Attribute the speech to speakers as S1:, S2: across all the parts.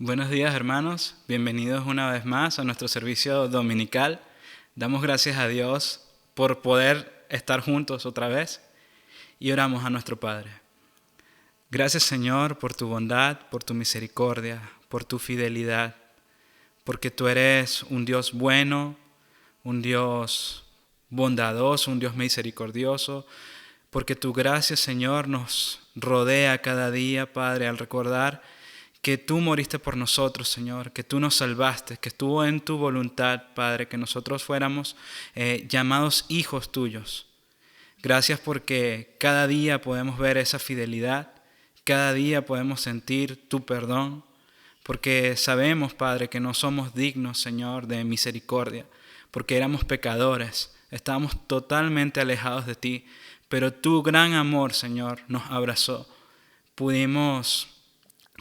S1: Buenos días, hermanos, bienvenidos una vez más a nuestro servicio dominical. Damos gracias a Dios por poder estar juntos otra vez y oramos a nuestro Padre. Gracias, Señor, por tu bondad, por tu misericordia, por tu fidelidad, porque tú eres un Dios bueno, un Dios bondadoso, un Dios misericordioso, porque tu gracia, Señor, nos rodea cada día, Padre, al recordar que tú moriste por nosotros, Señor, que tú nos salvaste, que estuvo en tu voluntad, Padre, que nosotros fuéramos llamados hijos tuyos. Gracias porque cada día podemos ver esa fidelidad, cada día podemos sentir tu perdón, porque sabemos, Padre, que no somos dignos, Señor, de misericordia, porque éramos pecadores, estábamos totalmente alejados de ti, pero tu gran amor, Señor, nos abrazó. Pudimos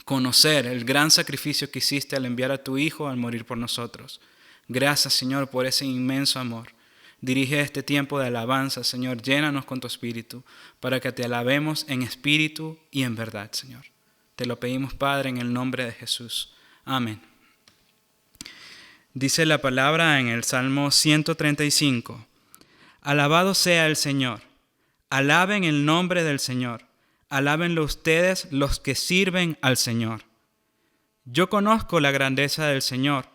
S1: conocer el gran sacrificio que hiciste al enviar a tu Hijo al morir por nosotros. Gracias, Señor, por ese inmenso amor. Dirige este tiempo de alabanza, Señor, llénanos con tu Espíritu, para que te alabemos en espíritu y en verdad, Señor. Te lo pedimos, Padre, en el nombre de Jesús. Amén. Dice la palabra en el Salmo 135. Alabado sea el Señor. Alaben el nombre del Señor. Alábenlo ustedes los que sirven al Señor. Yo conozco la grandeza del Señor.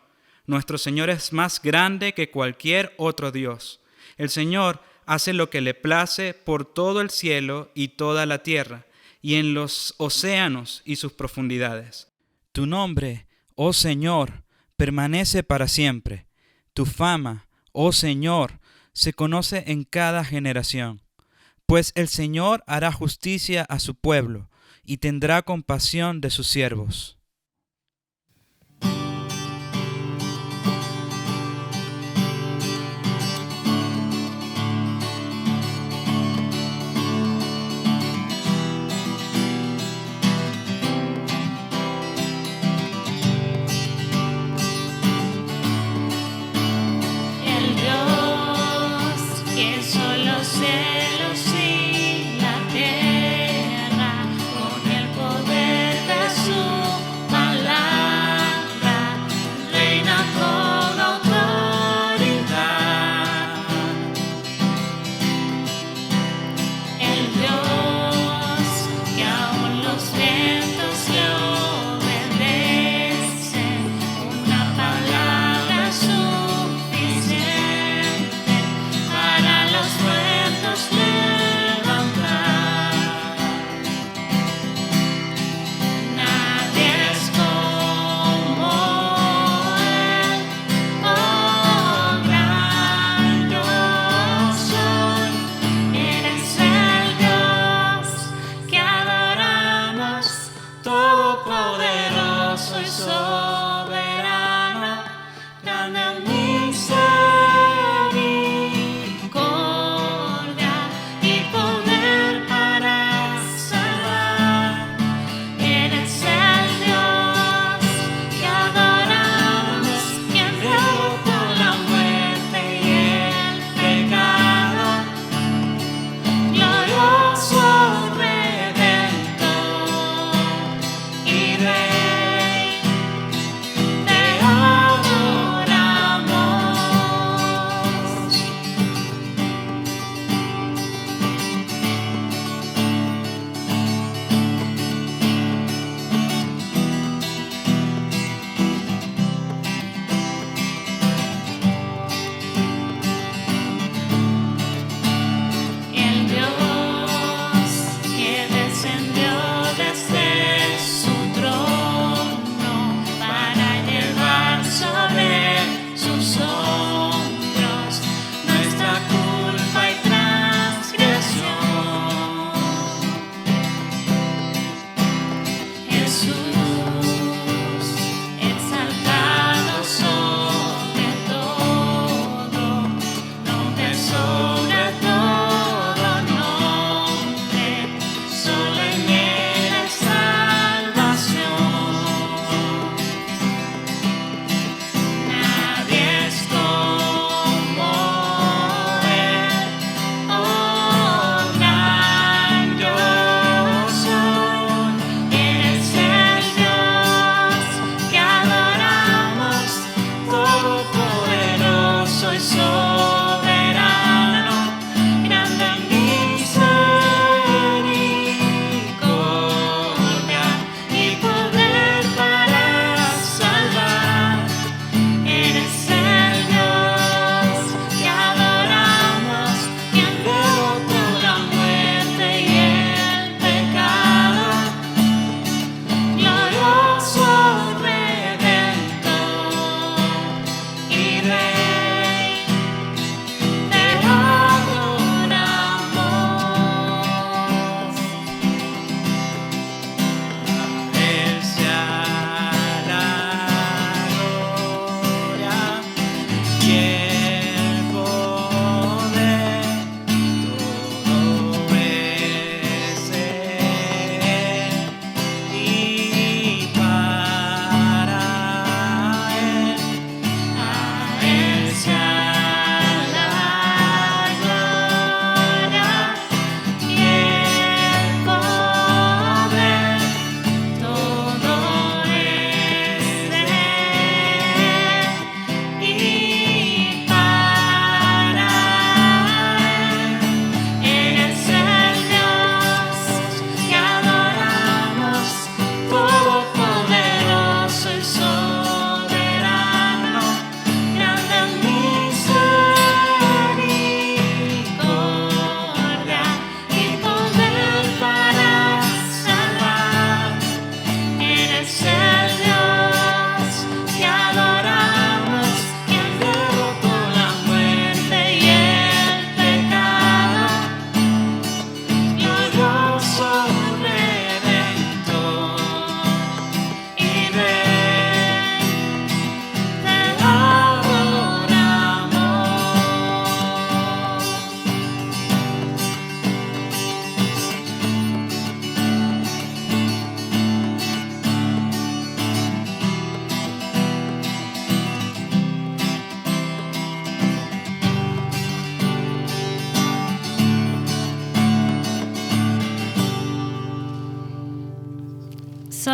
S1: Nuestro Señor es más grande que cualquier otro Dios. El Señor hace lo que le place por todo el cielo y toda la tierra, y en los océanos y sus profundidades. Tu nombre, oh Señor, permanece para siempre. Tu fama, oh Señor, se conoce en cada generación. Pues el Señor hará justicia a su pueblo y tendrá compasión de sus siervos.
S2: El Dios que hizo los cielos y la tierra con el poder de su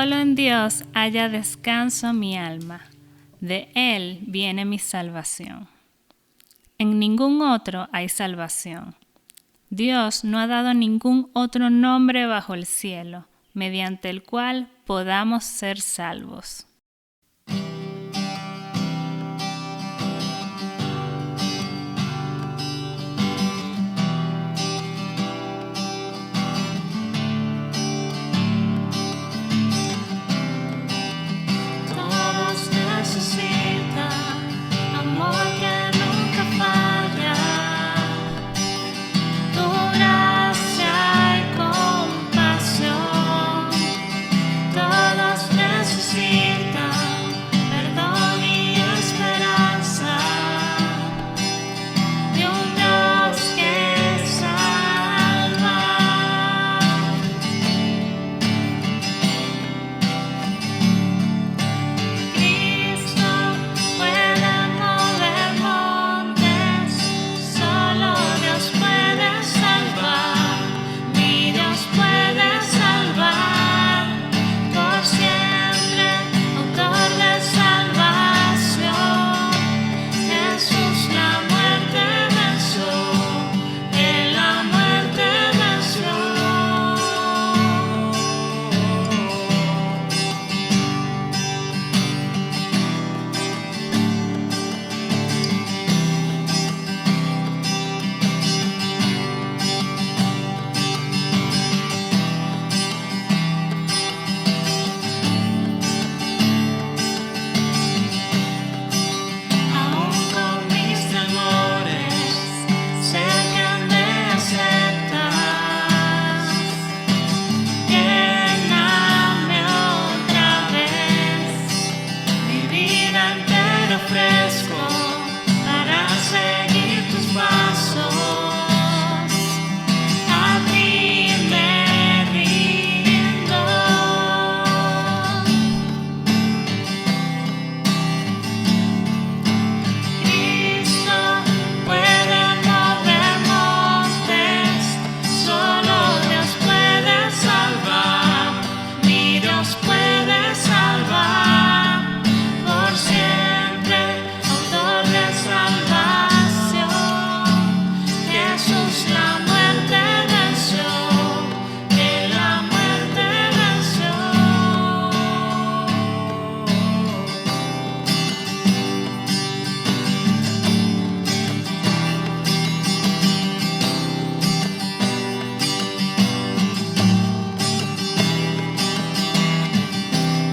S2: Solo en Dios haya descanso mi alma, de Él viene mi salvación. En ningún otro hay salvación. Dios no ha dado ningún otro nombre bajo el cielo, mediante el cual podamos ser salvos.
S3: Todos necesitan amor que nunca falla, tu gracia y compasión. Todos necesitan perdón y esperanza de un Dios que salva. Cristo puede mover montes, solo Dios puede salvar, mi Dios puede salvar, por siempre, autor de salvación. Jesús la muerte venció, Él la muerte venció. Aún con mis temores, sé que me aceptas. Lléname otra vez, mi vida entera ofrezco para seguir tus pasos. A ti me rindo. Cristo puede mover montes, solo Dios puede salvar, mi Dios puede salvar, por siempre, autor de salvación. Jesús la muerte venció, Él la muerte venció.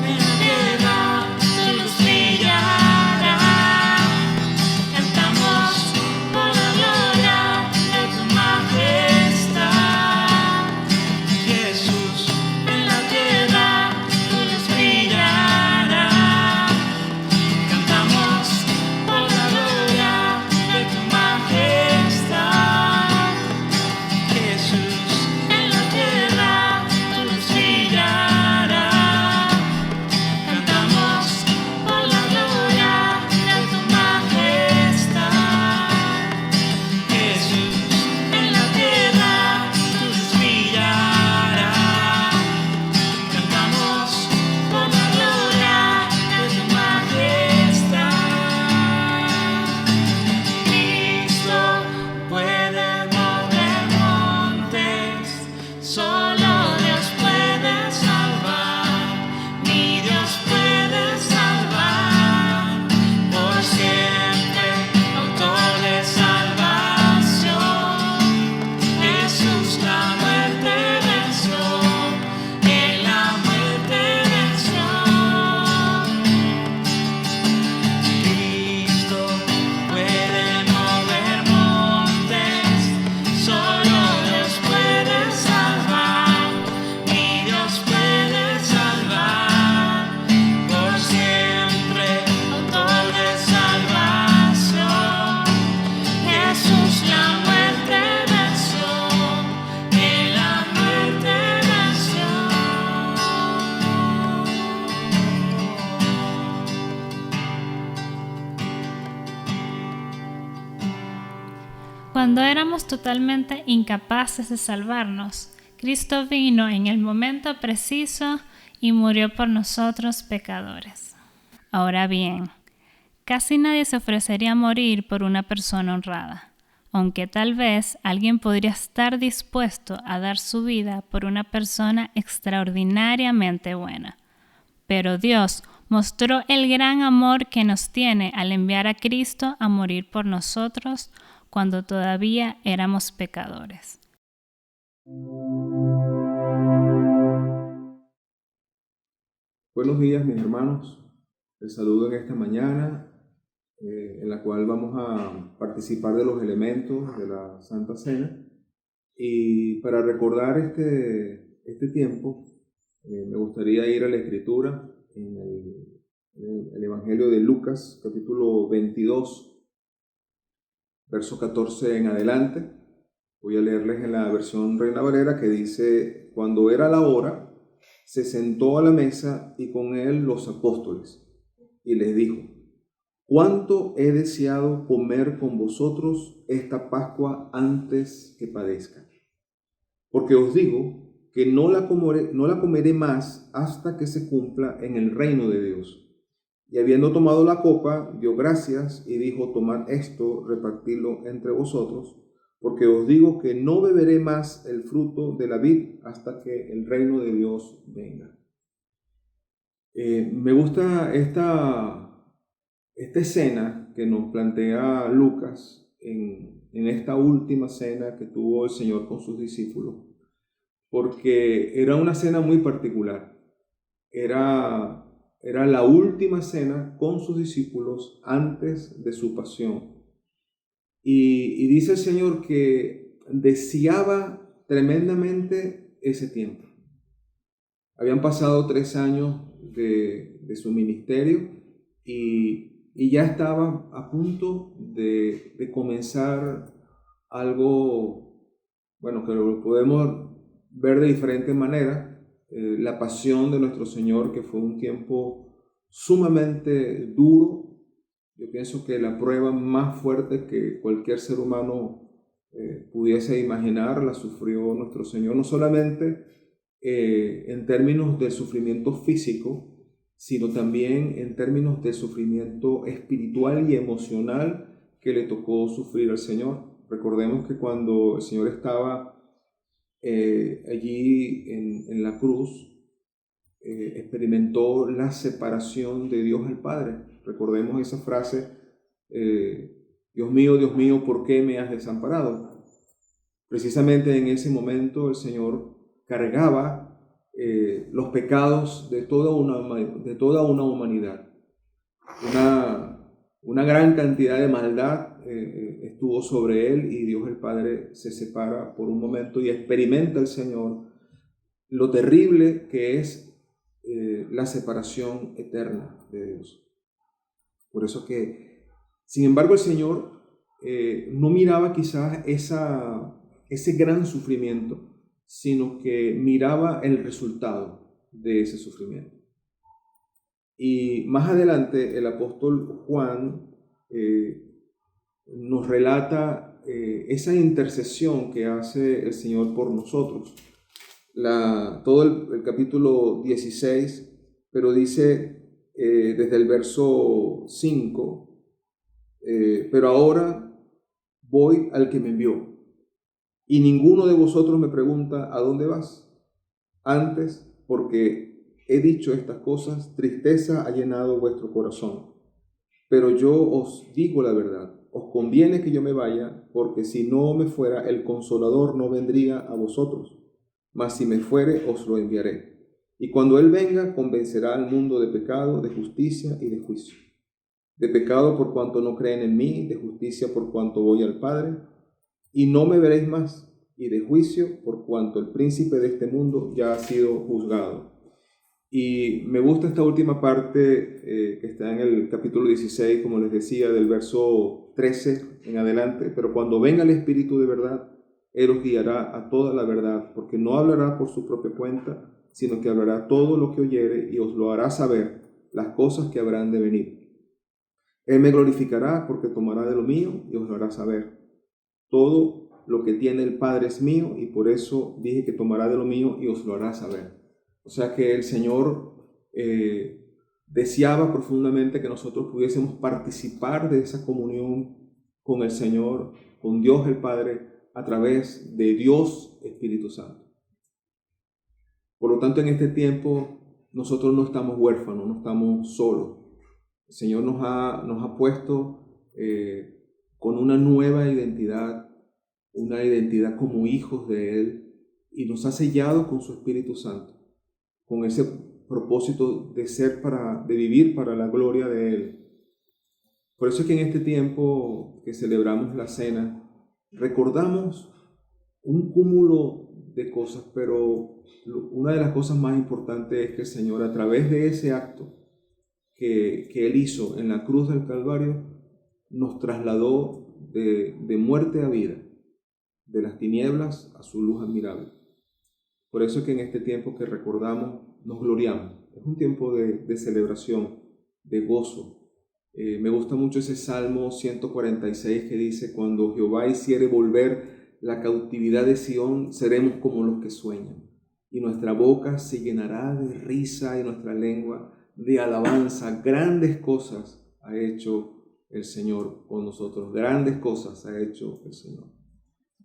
S3: En la tierra tu luz brillará, cantamos por la gloria de tu majestad. Jesús, en la tierra tu luz brillará, cantamos por la gloria de tu majestad. Jesús, en la tierra tu luz brillará, cantamos por la gloria de tu majestad. Jesús, en la tierra tu luz brillará, cantamos por la gloria de tu majestad. Cristo puede mover montes, solo Dios puede salvar, mi Dios puede salvar, por siempre, autor de salvación. Jesús la muerte venció, Él la muerte venció. Cristo puede mover montes, solo Dios puede salvar, mi Dios puede salvar, por siempre, autor de salvación. Jesús la muerte venció, Él la muerte venció.
S2: Cuando éramos totalmente incapaces de salvarnos, Cristo vino en el momento preciso y murió por nosotros pecadores. Ahora bien, casi nadie se ofrecería a morir por una persona honrada, aunque tal vez alguien podría estar dispuesto a dar su vida por una persona extraordinariamente buena. Pero Dios mostró el gran amor que nos tiene al enviar a Cristo a morir por nosotros cuando todavía éramos pecadores.
S4: Buenos días, mis hermanos. Les saludo en esta mañana en la cual vamos a participar de los elementos de la Santa Cena. Y para recordar este tiempo, me gustaría ir a la Escritura en el Evangelio de Lucas, capítulo 22, verso 14 en adelante. Voy a leerles en la versión Reina Valera, que dice: cuando era la hora, se sentó a la mesa y con él los apóstoles, y les dijo: cuánto he deseado comer con vosotros esta Pascua antes que padezca. Porque os digo que no la comeré más hasta que se cumpla en el reino de Dios. Y habiendo tomado la copa, dio gracias y dijo: tomad esto, repartidlo entre vosotros, porque os digo que no beberé más el fruto de la vid hasta que el reino de Dios venga. Me gusta esta escena que nos plantea Lucas en esta última cena que tuvo el Señor con sus discípulos, porque era una cena muy particular. Era la última cena con sus discípulos antes de su pasión. Y dice el Señor que deseaba tremendamente ese tiempo. Habían pasado 3 años de su ministerio y ya estaba a punto de comenzar algo, bueno, que lo podemos ver de diferentes maneras, la pasión de nuestro Señor, que fue un tiempo sumamente duro. Yo pienso que la prueba más fuerte que cualquier ser humano pudiese imaginar la sufrió nuestro Señor, no solamente en términos de sufrimiento físico, sino también en términos de sufrimiento espiritual y emocional que le tocó sufrir al Señor. Recordemos que cuando el Señor estaba allí en la cruz, experimentó la separación de Dios el Padre. Recordemos esa frase: Dios mío, ¿por qué me has desamparado? Precisamente en ese momento el Señor cargaba los pecados de toda una humanidad. Una gran cantidad de maldad estuvo sobre él, y Dios el Padre se separa por un momento y experimenta el Señor lo terrible que es la separación eterna de Dios. Por eso que, sin embargo, el Señor no miraba quizás ese gran sufrimiento, sino que miraba el resultado de ese sufrimiento. Y más adelante el apóstol Juan nos relata esa intercesión que hace el Señor por nosotros. Todo el capítulo 16, pero dice desde el verso 5, pero ahora voy al que me envió, y ninguno de vosotros me pregunta ¿a dónde vas? Antes, porque he dicho estas cosas, tristeza ha llenado vuestro corazón. Pero yo os digo la verdad, os conviene que yo me vaya, porque si no me fuera, el Consolador no vendría a vosotros, mas si me fuere, os lo enviaré. Y cuando Él venga, convencerá al mundo de pecado, de justicia y de juicio. De pecado por cuanto no creen en mí, de justicia por cuanto voy al Padre, y no me veréis más, y de juicio por cuanto el príncipe de este mundo ya ha sido juzgado. Y me gusta esta última parte que está en el capítulo 16, como les decía, del verso 13 en adelante. Pero cuando venga el Espíritu de verdad, Él os guiará a toda la verdad, porque no hablará por su propia cuenta, sino que hablará todo lo que oyere y os lo hará saber, las cosas que habrán de venir. Él me glorificará, porque tomará de lo mío y os lo hará saber. Todo lo que tiene el Padre es mío, y por eso dije que tomará de lo mío y os lo hará saber. O sea que el Señor deseaba profundamente que nosotros pudiésemos participar de esa comunión con el Señor, con Dios el Padre, a través de Dios Espíritu Santo. Por lo tanto, en este tiempo nosotros no estamos huérfanos, no estamos solos. El Señor nos ha puesto con una nueva identidad, una identidad como hijos de Él, y nos ha sellado con su Espíritu Santo, con ese propósito de vivir para la gloria de Él. Por eso es que en este tiempo que celebramos la cena, recordamos un cúmulo de cosas, pero una de las cosas más importantes es que el Señor, a través de ese acto que Él hizo en la cruz del Calvario, nos trasladó de muerte a vida, de las tinieblas a su luz admirable. Por eso es que en este tiempo que recordamos, nos gloriamos. Es un tiempo de celebración, de gozo. Me gusta mucho ese Salmo 146 que dice: cuando Jehová hiciere volver la cautividad de Sión, seremos como los que sueñan, y nuestra boca se llenará de risa y nuestra lengua de alabanza. Grandes cosas ha hecho el Señor con nosotros, grandes cosas ha hecho el Señor.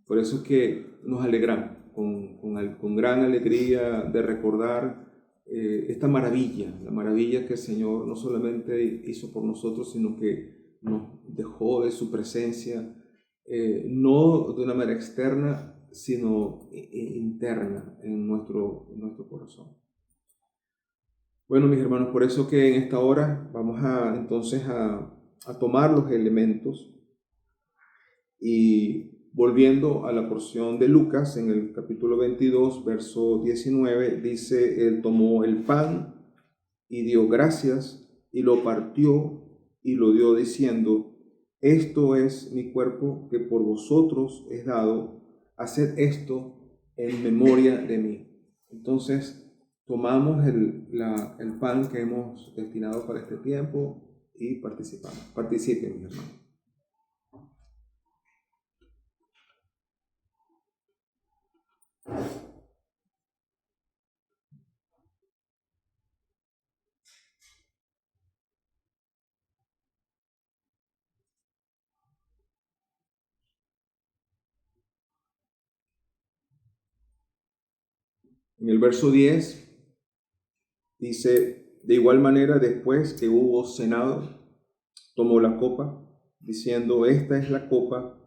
S4: Por eso es que nos alegramos con gran alegría de recordar esta maravilla, la maravilla que el Señor no solamente hizo por nosotros, sino que nos dejó de su presencia, no de una manera externa, sino interna en nuestro corazón. Bueno, mis hermanos, por eso que en esta hora vamos entonces a tomar los elementos, y volviendo a la porción de Lucas, en el capítulo 22, verso 19, dice: Él tomó el pan y dio gracias y lo partió y lo dio diciendo: esto es mi cuerpo que por vosotros es dado, haced esto en memoria de mí. Entonces tomamos el pan que hemos destinado para este tiempo y participamos. Participen, mis hermanos. En el verso 10 dice: de igual manera, después que hubo cenado, tomó la copa, diciendo: esta es la copa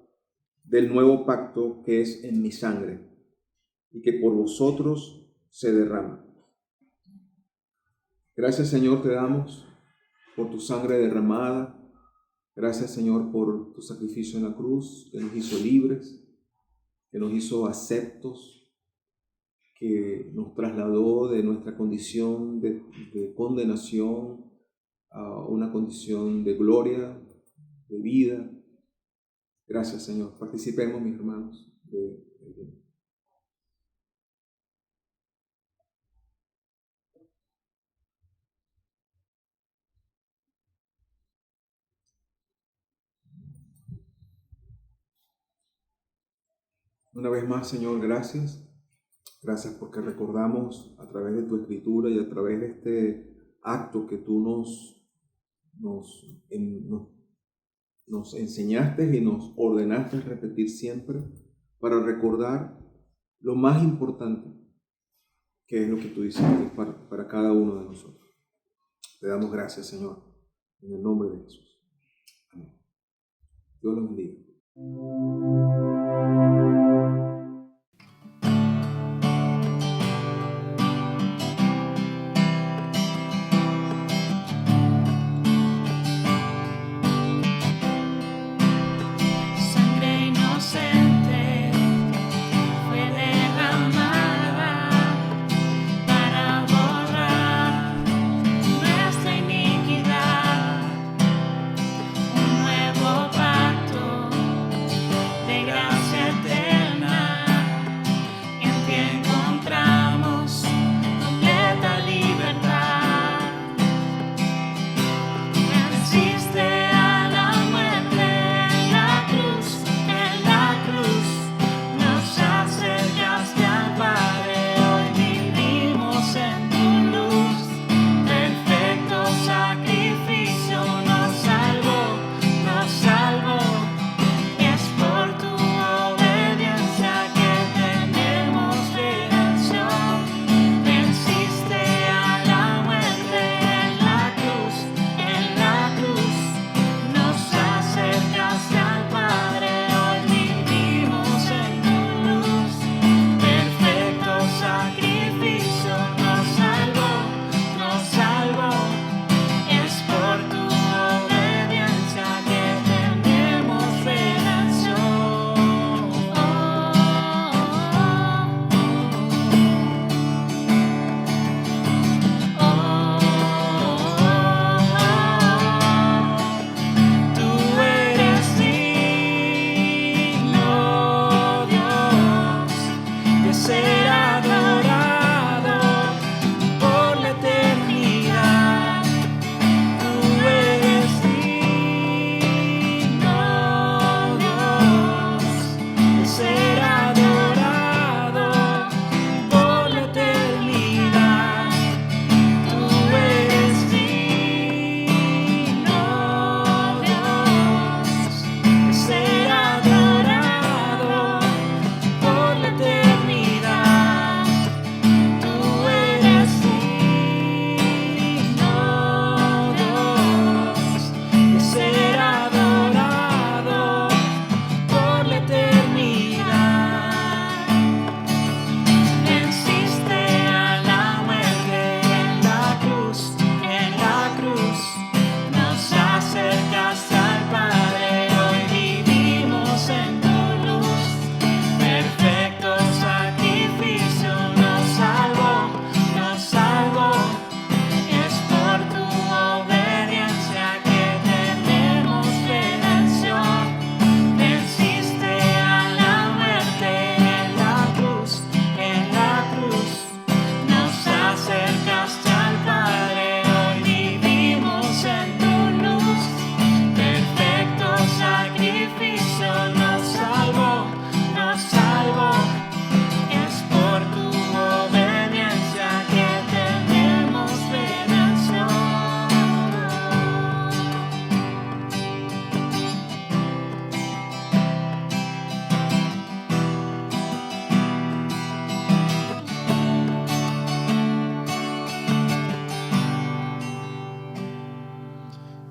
S4: del nuevo pacto que es en mi sangre y que por vosotros se derrama. Gracias, Señor, te damos por tu sangre derramada. Gracias, Señor, por tu sacrificio en la cruz, que nos hizo libres, que nos hizo aceptos, que nos trasladó de nuestra condición de condenación a una condición de gloria, de vida. Gracias, Señor. Participemos, mis hermanos, Una vez más, Señor, gracias. Gracias porque recordamos a través de tu escritura y a través de este acto que tú nos enseñaste y nos ordenaste repetir siempre, para recordar lo más importante, que es lo que tú dices para cada uno de nosotros. Te damos gracias, Señor, en el nombre de Jesús. Amén. Dios los bendiga.
S3: Un nuevo pacto de gracia eterna.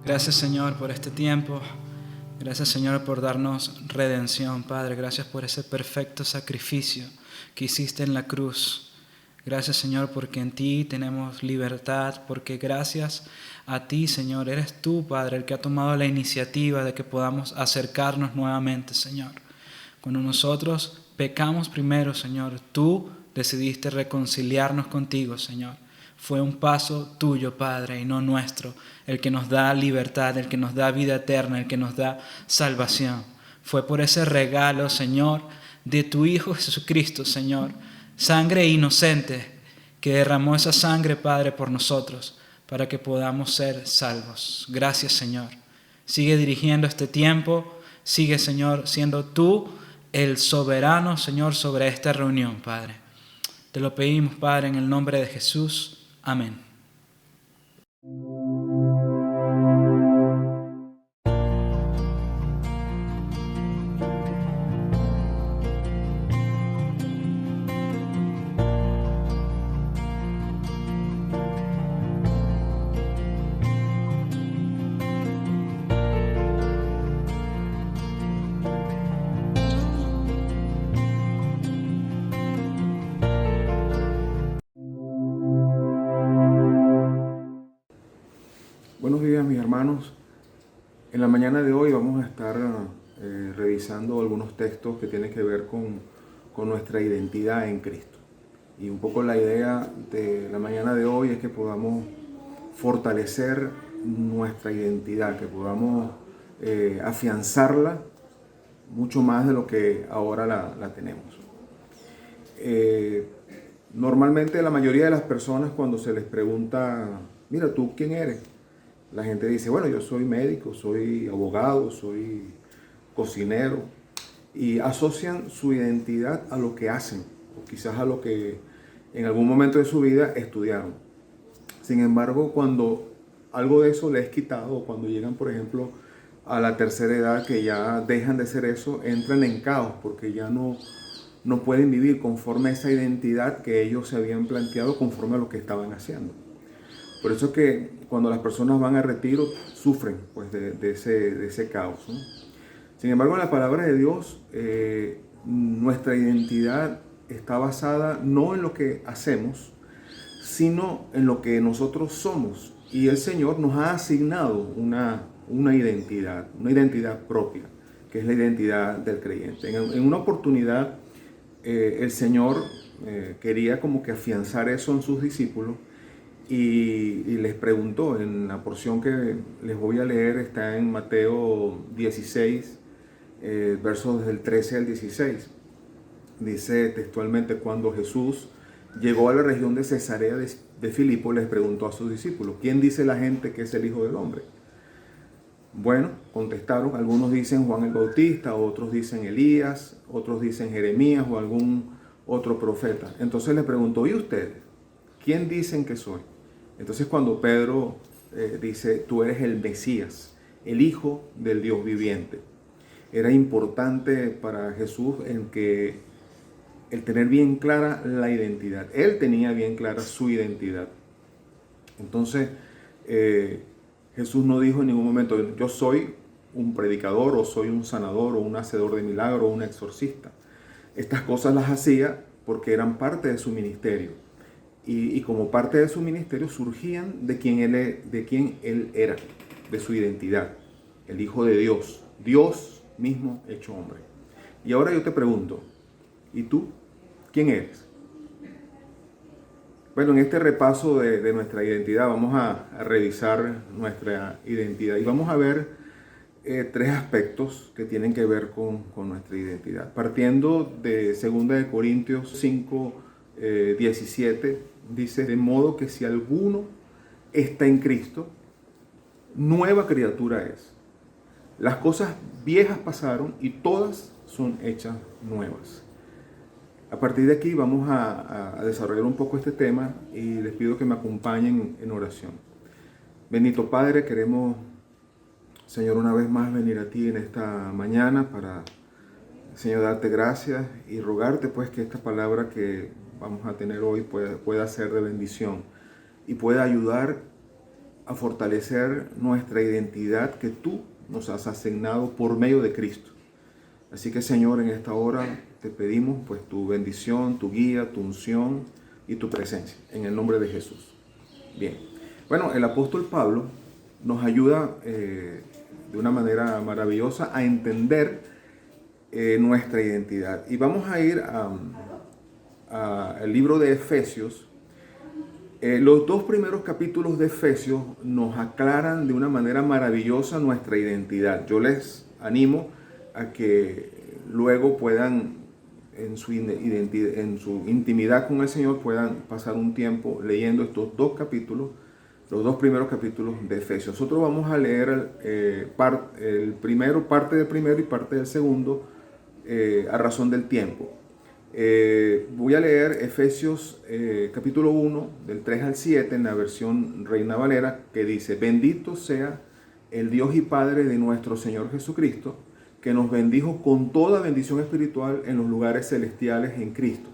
S1: Gracias, Señor, por este tiempo. Gracias, Señor, por darnos redención, Padre. Gracias por ese perfecto sacrificio que hiciste en la cruz. Gracias, Señor, porque en ti tenemos libertad, porque gracias a ti, Señor, eres tú, Padre, el que ha tomado la iniciativa de que podamos acercarnos nuevamente, Señor. Cuando nosotros pecamos primero, Señor, tú decidiste reconciliarnos contigo, Señor. Fue un paso tuyo, Padre, y no nuestro, el que nos da libertad, el que nos da vida eterna, el que nos da salvación. Fue por ese regalo, Señor, de tu Hijo Jesucristo, Señor, sangre inocente, que derramó esa sangre, Padre, por nosotros, para que podamos ser salvos. Gracias, Señor. Sigue dirigiendo este tiempo, sigue, Señor, siendo tú el soberano, Señor, sobre esta reunión, Padre. Te lo pedimos, Padre, en el nombre de Jesús. Amén.
S4: Buenos días, mis hermanos. En la mañana de hoy vamos a estar revisando algunos textos que tienen que ver con nuestra identidad en Cristo. Y un poco la idea de la mañana de hoy es que podamos fortalecer nuestra identidad, que podamos afianzarla mucho más de lo que ahora la tenemos. Normalmente la mayoría de las personas, cuando se les pregunta, mira, ¿tú quién eres?, la gente dice, bueno, yo soy médico, soy abogado, soy cocinero, y asocian su identidad a lo que hacen, o quizás a lo que en algún momento de su vida estudiaron. Sin embargo, cuando algo de eso les es quitado, o cuando llegan, por ejemplo, a la tercera edad, que ya dejan de ser eso, entran en caos, porque ya no pueden vivir conforme a esa identidad que ellos se habían planteado, conforme a lo que estaban haciendo. Por eso es que cuando las personas van a retiro sufren pues, de ese caos, ¿no? Sin embargo, en la palabra de Dios, nuestra identidad está basada no en lo que hacemos, sino en lo que nosotros somos. Y el Señor nos ha asignado una identidad propia, que es la identidad del creyente. En una oportunidad, el Señor quería como que afianzar eso en sus discípulos, y les preguntó, en la porción que les voy a leer, está en Mateo 16, versos del 13 al 16. Dice textualmente, cuando Jesús llegó a la región de Cesarea de Filipo, les preguntó a sus discípulos, ¿quién dice la gente que es el Hijo del Hombre? Bueno, contestaron, algunos dicen Juan el Bautista, otros dicen Elías, otros dicen Jeremías o algún otro profeta. Entonces les preguntó, ¿y ustedes? ¿Quién dicen que soy? Entonces cuando Pedro dice, tú eres el Mesías, el Hijo del Dios viviente. Era importante para Jesús el tener bien clara la identidad. Él tenía bien clara su identidad. Entonces Jesús no dijo en ningún momento, yo soy un predicador, o soy un sanador, o un hacedor de milagros, o un exorcista. Estas cosas las hacía porque eran parte de su ministerio. Y como parte de su ministerio surgían de quién él era, de su identidad, el Hijo de Dios, Dios mismo hecho hombre. Y ahora yo te pregunto, ¿y tú quién eres? Bueno, en este repaso de nuestra identidad vamos a revisar nuestra identidad y vamos a ver tres aspectos que tienen que ver con nuestra identidad. Partiendo de 2 Corintios 5, 17, dice, de modo que si alguno está en Cristo, nueva criatura es. Las cosas viejas pasaron y todas son hechas nuevas. A partir de aquí vamos a desarrollar un poco este tema y les pido que me acompañen en oración. Bendito Padre, queremos, Señor, una vez más venir a ti en esta mañana para, Señor, darte gracias y rogarte pues que esta palabra que vamos a tener hoy pueda ser de bendición y pueda ayudar a fortalecer nuestra identidad que tú nos has asignado por medio de Cristo. Así que, Señor, en esta hora te pedimos pues tu bendición, tu guía, tu unción y tu presencia, en el nombre de Jesús. Bien, bueno, el apóstol Pablo nos ayuda de una manera maravillosa a entender nuestra identidad. Y vamos a ir al libro de Efesios. Los dos primeros capítulos de Efesios nos aclaran de una manera maravillosa nuestra identidad. Yo les animo a que luego puedan, en su intimidad con el Señor, puedan pasar un tiempo leyendo estos dos capítulos, los dos primeros capítulos de Efesios. Nosotros vamos a leer parte del primero y parte del segundo a razón del tiempo. Voy a leer Efesios capítulo 1 del 3 al 7 en la versión Reina Valera, que dice: bendito sea el Dios y Padre de nuestro Señor Jesucristo, que nos bendijo con toda bendición espiritual en los lugares celestiales en Cristo,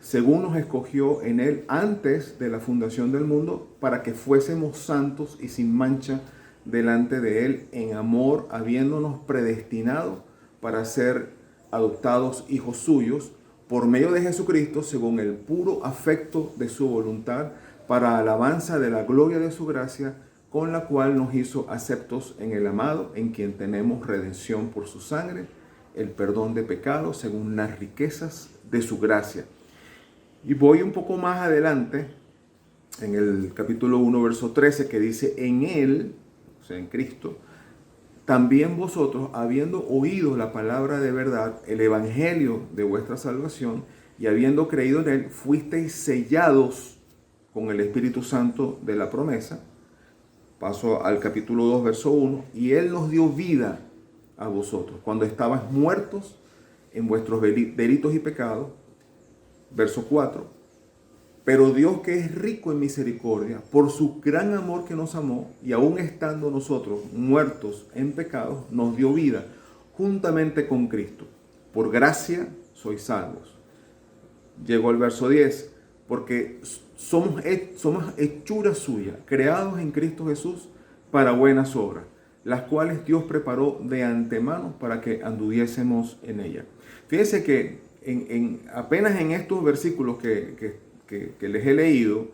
S4: según nos escogió en Él antes de la fundación del mundo, para que fuésemos santos y sin mancha delante de Él en amor, habiéndonos predestinado para ser adoptados hijos suyos, por medio de Jesucristo, según el puro afecto de su voluntad, para alabanza de la gloria de su gracia, con la cual nos hizo aceptos en el amado, en quien tenemos redención por su sangre, el perdón de pecados, según las riquezas de su gracia. Y voy un poco más adelante, en el capítulo 1, verso 13, que dice: en Él, o sea, en Cristo, también vosotros, habiendo oído la palabra de verdad, el evangelio de vuestra salvación, y habiendo creído en Él, fuisteis sellados con el Espíritu Santo de la promesa. Paso al capítulo 2, verso 1. Y Él nos dio vida a vosotros, cuando estabais muertos en vuestros delitos y pecados. Verso 4. Pero Dios, que es rico en misericordia, por su gran amor que nos amó, y aún estando nosotros muertos en pecados, nos dio vida juntamente con Cristo. Por gracia sois salvos. Llegó al verso 10. Porque somos hechura suya, creados en Cristo Jesús para buenas obras, las cuales Dios preparó de antemano para que anduviésemos en ella. Fíjense que apenas en estos versículos que les he leído,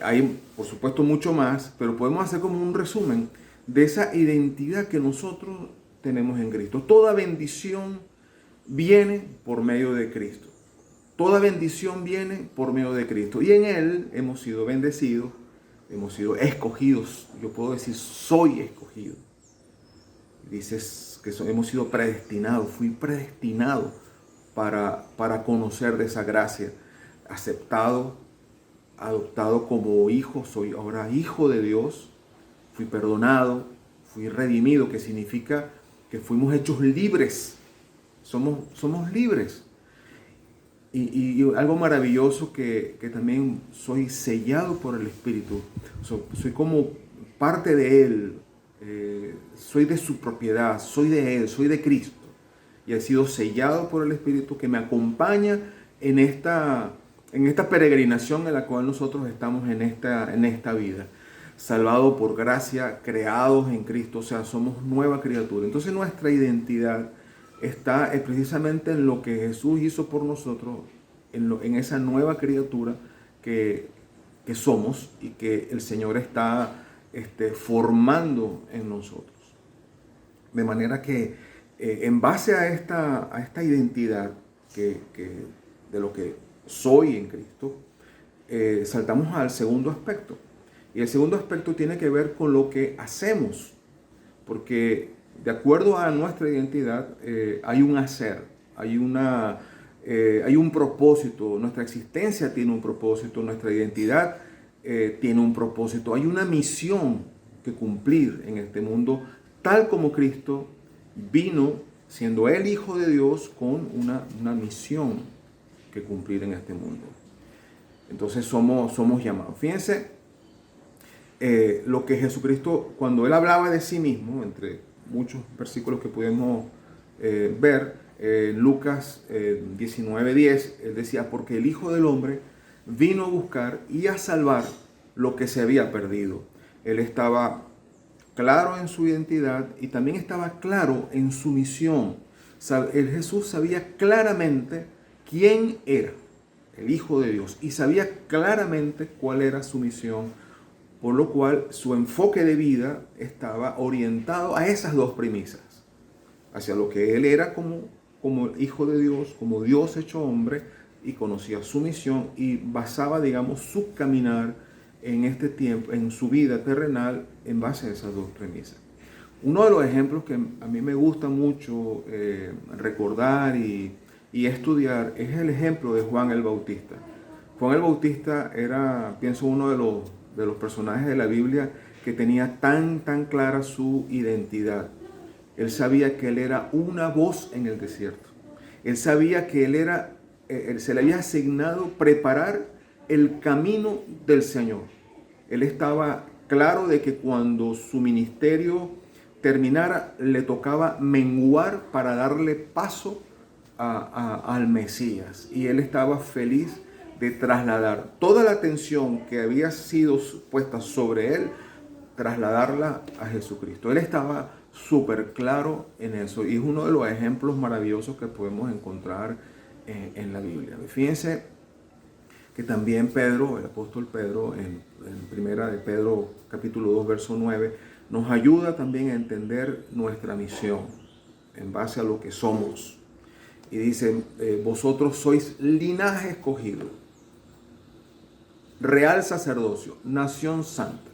S4: hay por supuesto mucho más, pero podemos hacer como un resumen de esa identidad que nosotros tenemos en Cristo. Toda bendición viene por medio de Cristo. Toda bendición viene por medio de Cristo. Y en Él hemos sido bendecidos, hemos sido escogidos. Yo puedo decir, soy escogido. Dices que hemos sido predestinados. Fui predestinado para conocer de esa gracia. Aceptado, adoptado como hijo. Soy ahora hijo de Dios. Fui perdonado, fui redimido, que significa que fuimos hechos libres. Somos libres. Y algo maravilloso que también soy sellado por el Espíritu. Soy como parte de Él. Soy de su propiedad. Soy de Él. Soy de Cristo. Y he sido sellado por el Espíritu que me acompaña en esta peregrinación en la cual nosotros estamos en esta vida. Salvado por gracia, creados en Cristo. O sea, somos nueva criatura. Entonces nuestra identidad está precisamente en lo que Jesús hizo por nosotros, en esa nueva criatura que somos y que el Señor está formando en nosotros. De manera que en base a esta identidad de lo que soy en Cristo, saltamos al segundo aspecto. Y el segundo aspecto tiene que ver con lo que hacemos, porque de acuerdo a nuestra identidad, hay un hacer, hay un propósito. Nuestra existencia tiene un propósito, nuestra identidad tiene un propósito. Hay una misión que cumplir en este mundo, tal como Cristo vino, siendo Él Hijo de Dios, con una misión que cumplir en este mundo. Entonces somos llamados. Fíjense lo que Jesucristo, cuando Él hablaba de sí mismo, entre muchos versículos que podemos ver, Lucas 19:10, Él decía: porque el Hijo del Hombre vino a buscar y a salvar lo que se había perdido. Él estaba claro en su identidad y también estaba claro en su misión. El Jesús sabía claramente quién era el Hijo de Dios y sabía claramente cuál era su misión, por lo cual su enfoque de vida estaba orientado a esas dos premisas, hacia lo que él era como Hijo de Dios, como Dios hecho hombre, y conocía su misión y basaba, digamos, su caminar en este tiempo, en su vida terrenal, en base a esas dos premisas. Uno de los ejemplos que a mí me gusta mucho recordar y estudiar es el ejemplo de Juan el Bautista. Juan el Bautista era, pienso, uno de los personajes de la Biblia que tenía tan clara su identidad. Él sabía que él era una voz en el desierto. Él sabía que se le había asignado preparar el camino del Señor. Él estaba claro de que cuando su ministerio terminara, le tocaba menguar para darle paso al Mesías. Y él estaba feliz de trasladar toda la atención que había sido puesta sobre él, trasladarla a Jesucristo. Él estaba súper claro en eso y es uno de los ejemplos maravillosos que podemos encontrar en la Biblia. Fíjense que también Pedro, el apóstol Pedro, en primera de Pedro capítulo 2, verso 9, nos ayuda también a entender nuestra misión en base a lo que somos. Y dice, vosotros sois linaje escogido, real sacerdocio, nación santa,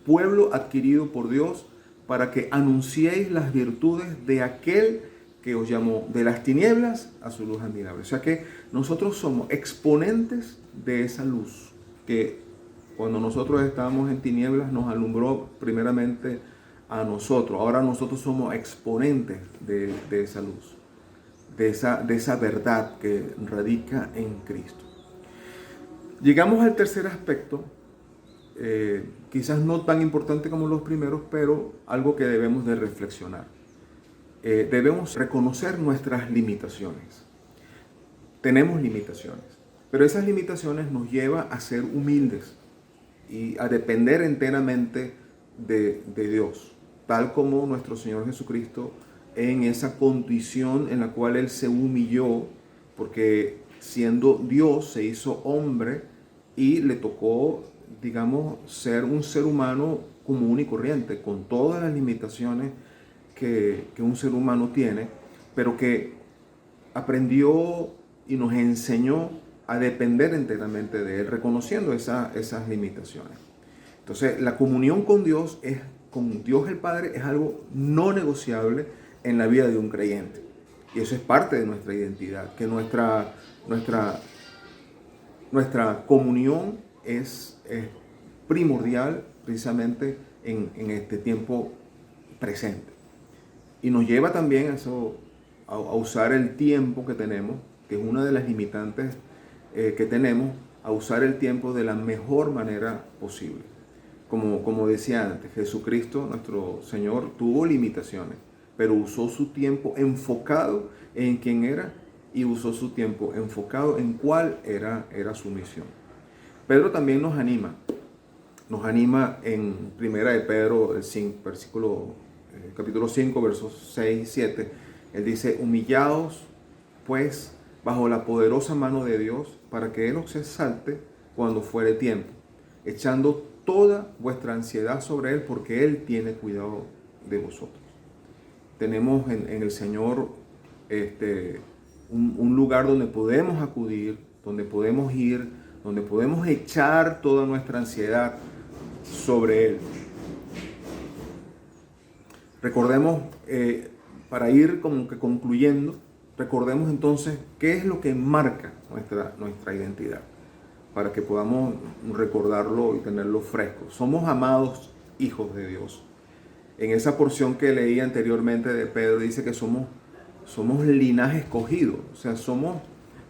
S4: pueblo adquirido por Dios, para que anunciéis las virtudes de aquel que os llamó de las tinieblas a su luz admirable. O sea que nosotros somos exponentes de esa luz que cuando nosotros estábamos en tinieblas nos alumbró primeramente a nosotros. Ahora nosotros somos exponentes de esa luz, de esa verdad que radica en Cristo. Llegamos al tercer aspecto, quizás no tan importante como los primeros, pero algo que debemos de reflexionar. Debemos reconocer nuestras limitaciones. Tenemos limitaciones, pero esas limitaciones nos llevan a ser humildes y a depender enteramente de Dios, tal como nuestro Señor Jesucristo en esa condición en la cual Él se humilló, porque siendo Dios se hizo hombre y le tocó, digamos, ser un ser humano común y corriente, con todas las limitaciones que un ser humano tiene, pero que aprendió y nos enseñó a depender enteramente de Él, reconociendo esas limitaciones. Entonces, la comunión con Dios el Padre es algo no negociable en la vida de un creyente. Y eso es parte de nuestra identidad, que nuestra comunión es primordial precisamente en este tiempo presente. Y nos lleva también a usar el tiempo que tenemos, que es una de las limitantes que tenemos, a usar el tiempo de la mejor manera posible. Como decía antes, Jesucristo, nuestro Señor, tuvo limitaciones, pero usó su tiempo enfocado en quién era y usó su tiempo enfocado en cuál era su misión. Pedro también nos anima en primera de Pedro, capítulo 5, versos 6 y 7. Él dice, humillaos pues bajo la poderosa mano de Dios, para que Él os exalte cuando fuere tiempo, echando toda vuestra ansiedad sobre Él, porque Él tiene cuidado de vosotros. Tenemos en el Señor un lugar donde podemos acudir, donde podemos ir, donde podemos echar toda nuestra ansiedad sobre Él. Recordemos, para ir como que concluyendo, recordemos entonces qué es lo que marca nuestra identidad, para que podamos recordarlo y tenerlo fresco. Somos amados hijos de Dios. En esa porción que leí anteriormente de Pedro dice que somos linaje escogido, o sea, somos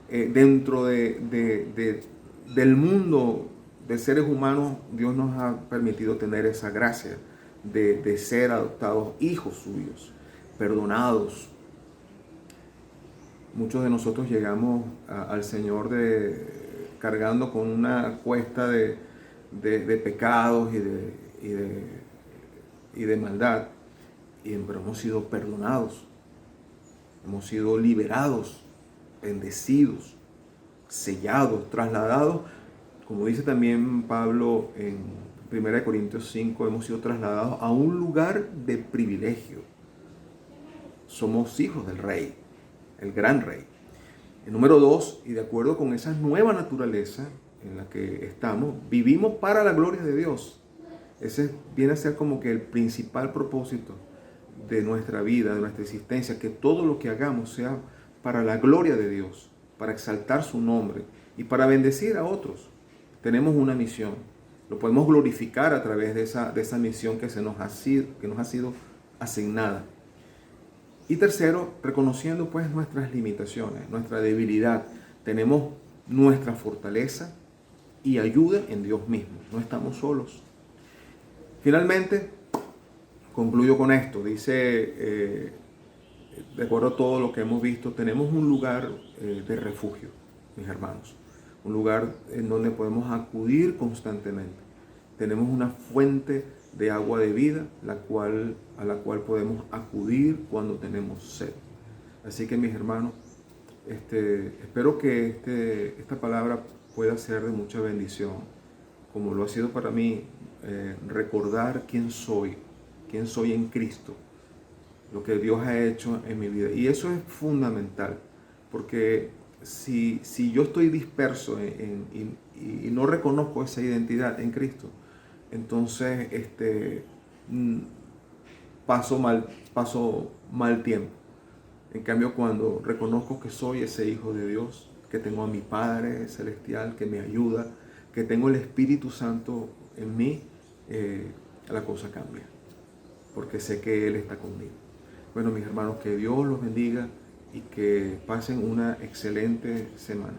S4: dentro del mundo de seres humanos. Dios nos ha permitido tener esa gracia de ser adoptados hijos suyos, perdonados. Muchos de nosotros llegamos al Señor cargando con una cuesta de pecados y de maldad, pero hemos sido perdonados, hemos sido liberados, bendecidos, sellados, trasladados, como dice también Pablo en 1 Corintios 5, hemos sido trasladados a un lugar de privilegio. Somos hijos del Rey, el gran Rey. El número 2, y de acuerdo con esa nueva naturaleza en la que estamos, vivimos para la gloria de Dios. Ese viene a ser como que el principal propósito de nuestra vida, de nuestra existencia, que todo lo que hagamos sea para la gloria de Dios, para exaltar su nombre y para bendecir a otros. Tenemos una misión, lo podemos glorificar a través de esa misión que nos ha sido asignada. Y tercero, reconociendo pues nuestras limitaciones, nuestra debilidad. Tenemos nuestra fortaleza y ayuda en Dios mismo, no estamos solos. Finalmente, concluyo con esto, dice, de acuerdo a todo lo que hemos visto, tenemos un lugar de refugio, mis hermanos, un lugar en donde podemos acudir constantemente. Tenemos una fuente de agua de vida, a la cual podemos acudir cuando tenemos sed. Así que, mis hermanos, espero que esta palabra pueda ser de mucha bendición, como lo ha sido para mí, recordar quién soy en Cristo, lo que Dios ha hecho en mi vida. Y eso es fundamental, porque si yo estoy disperso y no reconozco esa identidad en Cristo, entonces paso mal tiempo. En cambio, cuando reconozco que soy ese hijo de Dios, que tengo a mi Padre Celestial que me ayuda, que tengo el Espíritu Santo en mí, la cosa cambia, porque sé que Él está conmigo. Bueno, mis hermanos, que Dios los bendiga y que pasen una excelente semana.